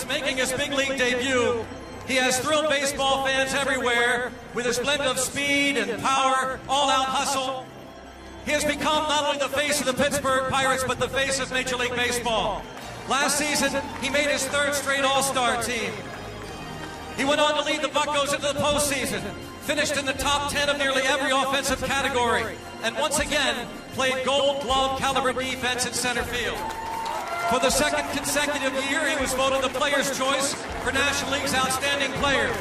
making his big league debut, he has thrilled baseball fans everywhere with his blend of speed and power, all-out hustle. He has become not only the face of the Pittsburgh Pirates, but the face of Major League Baseball. Last season, he made his third straight All-Star team. He went on to lead the Buccos into the postseason, finished in the top 10 of nearly every offensive category, and once again played Gold Glove caliber defense in center field. For the second consecutive year, he was voted the Player's Choice for National League's Outstanding Player.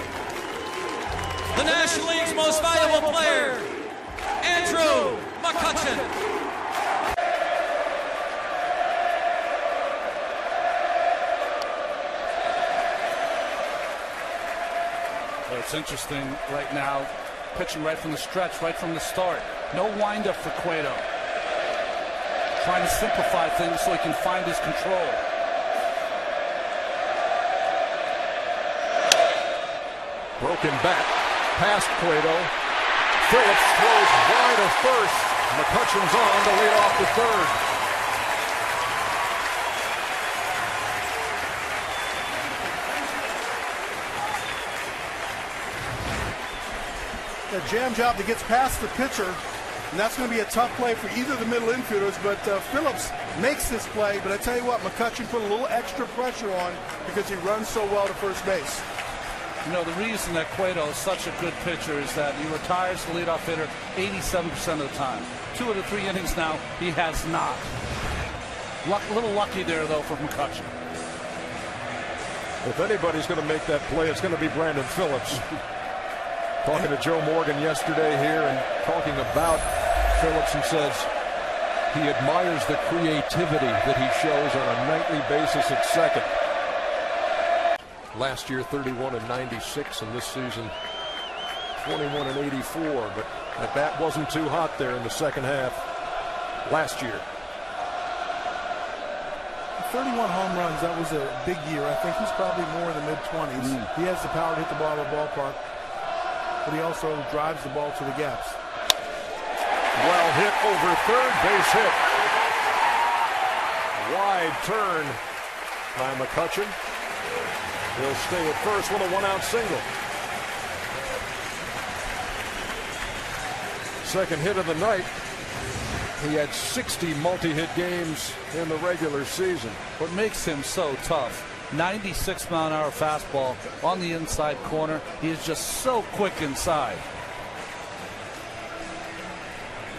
The National League's Most Valuable Player, Andrew McCutchen. Well, it's interesting right now, pitching right from the stretch, right from the start. No windup for Cueto. Trying to simplify things so he can find his control. Broken back, past Cueto. Phillips throws wide of first. McCutchen's on to lead off the third. A jam job that gets past the pitcher, and that's going to be a tough play for either of the middle infielders, but Phillips makes this play, but I tell you what, McCutchen put a little extra pressure on because he runs so well to first base. You know, the reason that Cueto is such a good pitcher is that he retires the leadoff hitter 87% of the time. 2 of the 3 innings now, he has not. A little lucky there, though, for McCutchen. If anybody's going to make that play, it's going to be Brandon Phillips. Talking to Joe Morgan yesterday here and talking about Phillips, and says he admires the creativity that he shows on a nightly basis at second. Last year 31 and 96, and this season 21 and 84, but that bat wasn't too hot there in the second half last year. 31 home runs, that was a big year. I think he's probably more in the mid-20s. He has the power to hit the ball out of the ballpark, but he also drives the ball to the gaps. Well hit over third, base hit. Wide turn by McCutchen. He'll stay at first with a 1-out single. Second hit of the night. He had 60 multi-hit games in the regular season. What makes him so tough, 96-mile-an-hour fastball on the inside corner. He is just so quick inside.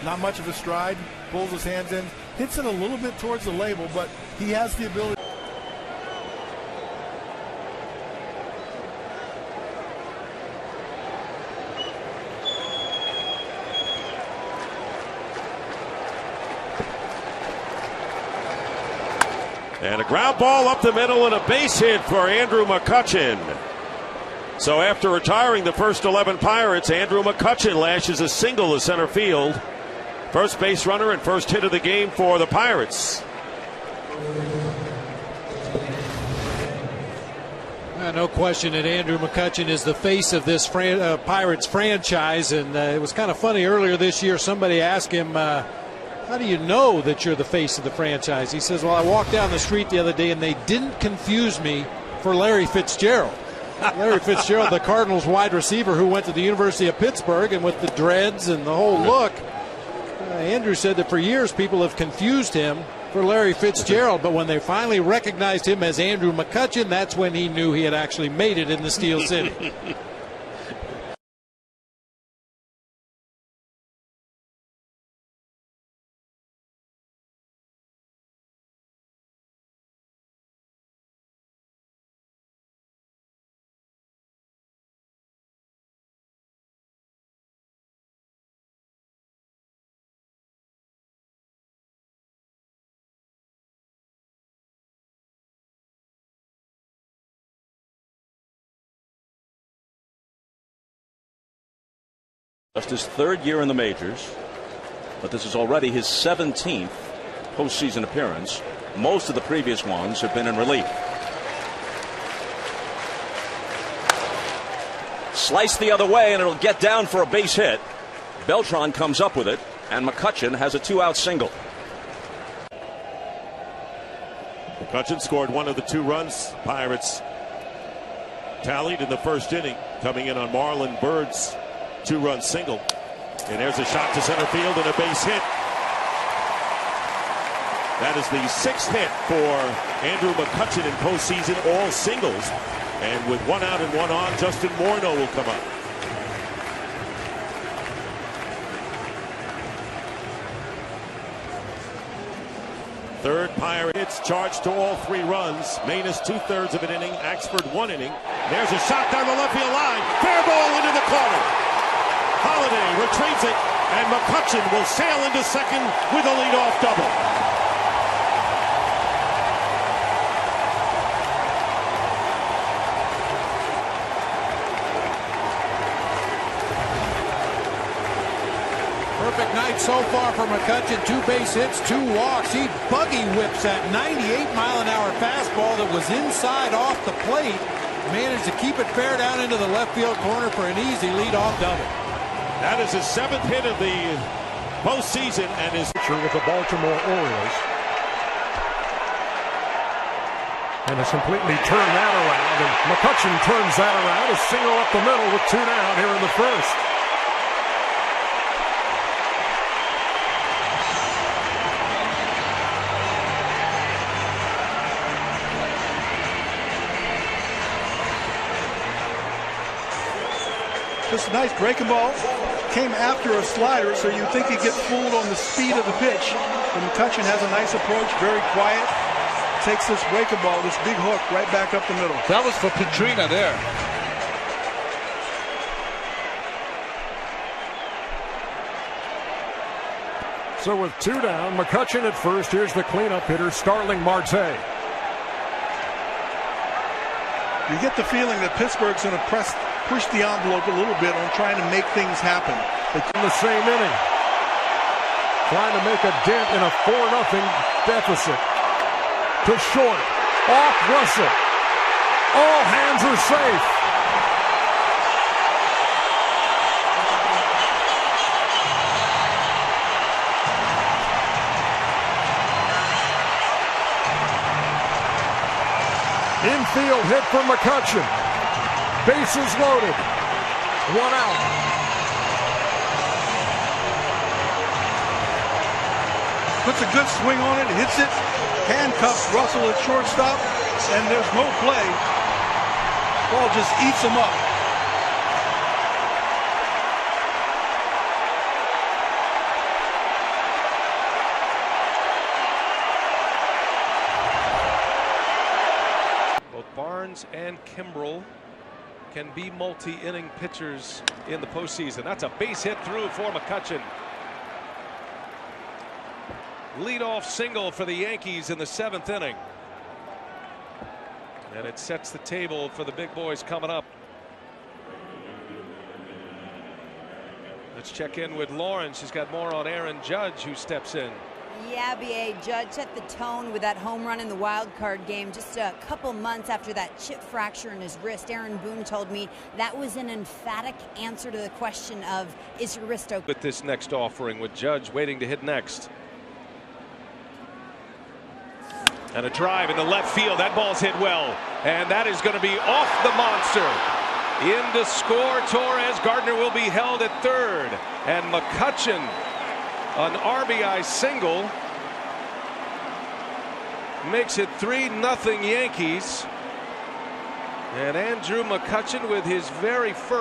Not much of a stride, pulls his hands in, hits it a little bit towards the label, but he has the ability. And a ground ball up the middle and a base hit for Andrew McCutchen. So after retiring the first 11 Pirates, Andrew McCutchen lashes a single to center field. First base runner and first hit of the game for the Pirates. No question that Andrew McCutchen is the face of this Pirates franchise. And it was kind of funny earlier this year, somebody asked him, how do you know that you're the face of the franchise? He says, well, I walked down the street the other day and they didn't confuse me for Larry Fitzgerald. Larry Fitzgerald, the Cardinals wide receiver who went to the University of Pittsburgh, and with the dreads and the whole look, Andrew said that for years people have confused him for Larry Fitzgerald, but when they finally recognized him as Andrew McCutchen, that's when he knew he had actually made it in the Steel City. Just his third year in the majors, but this is already his 17th postseason appearance. Most of the previous ones have been in relief. Slice the other way, and it'll get down for a base hit. Beltran comes up with it, and McCutchen has a 2-out single. McCutchen scored one of the 2 runs Pirates tallied in the first inning, coming in on Marlon Byrd's 2-run single. And there's a shot to center field and a base hit. That is the 6th hit for Andrew McCutchen in postseason, all singles. And with 1 out and 1 on, Justin Morneau will come up. Third Pirate hits, charged to all 3 runs. Manus 2/3 of an inning, Axford 1 inning. There's a shot down the left field line. Fair ball into the corner. Holiday retrieves it, and McCutchen will sail into second with a leadoff double. Perfect night so far for McCutchen. 2 base hits, 2 walks. He buggy whips that 98-mile-an-hour fastball that was inside off the plate. Managed to keep it fair down into the left field corner for an easy leadoff double. That is his 7th hit of the postseason and his with the Baltimore Orioles. And has completely turned that around. And McCutchen turns that around. A single up the middle with 2 down here in the first. Just a nice breaking ball. Came after a slider, so you think he'd get fooled on the speed of the pitch. But McCutchen has a nice approach, very quiet. Takes this breaking ball, this big hook, right back up the middle. That was for Petrina there. So with 2 down, McCutchen at first. Here's the cleanup hitter, Starling Marte. You get the feeling that Pittsburgh's going to push the envelope a little bit on trying to make things happen. In the same inning, trying to make a dent in a 4-0 deficit. To short, off Russell. All hands are safe. Infield hit for McCutchen. Bases loaded. 1 out. Puts a good swing on it, hits it, handcuffs Russell at shortstop, and there's no play. Ball just eats him up. Barnes and Kimbrel can be multi-inning pitchers in the postseason. That's a base hit through for McCutchen. Leadoff single for the Yankees in the 7th inning. And it sets the table for the big boys coming up. Let's check in with Lauren. She's got more on Aaron Judge, who steps in. Yeah, B.A. Judge set the tone with that home run in the wild card game just a couple months after that chip fracture in his wrist. Aaron Boone told me that was an emphatic answer to the question of, is your wrist okay? With this next offering, with Judge waiting to hit next. And a drive in the left field. That ball's hit well. And that is going to be off the monster. In to score, Torres. Gardner will be held at third. And McCutchen, an RBI single, makes it 3-0 Yankees. And Andrew McCutchen with his very first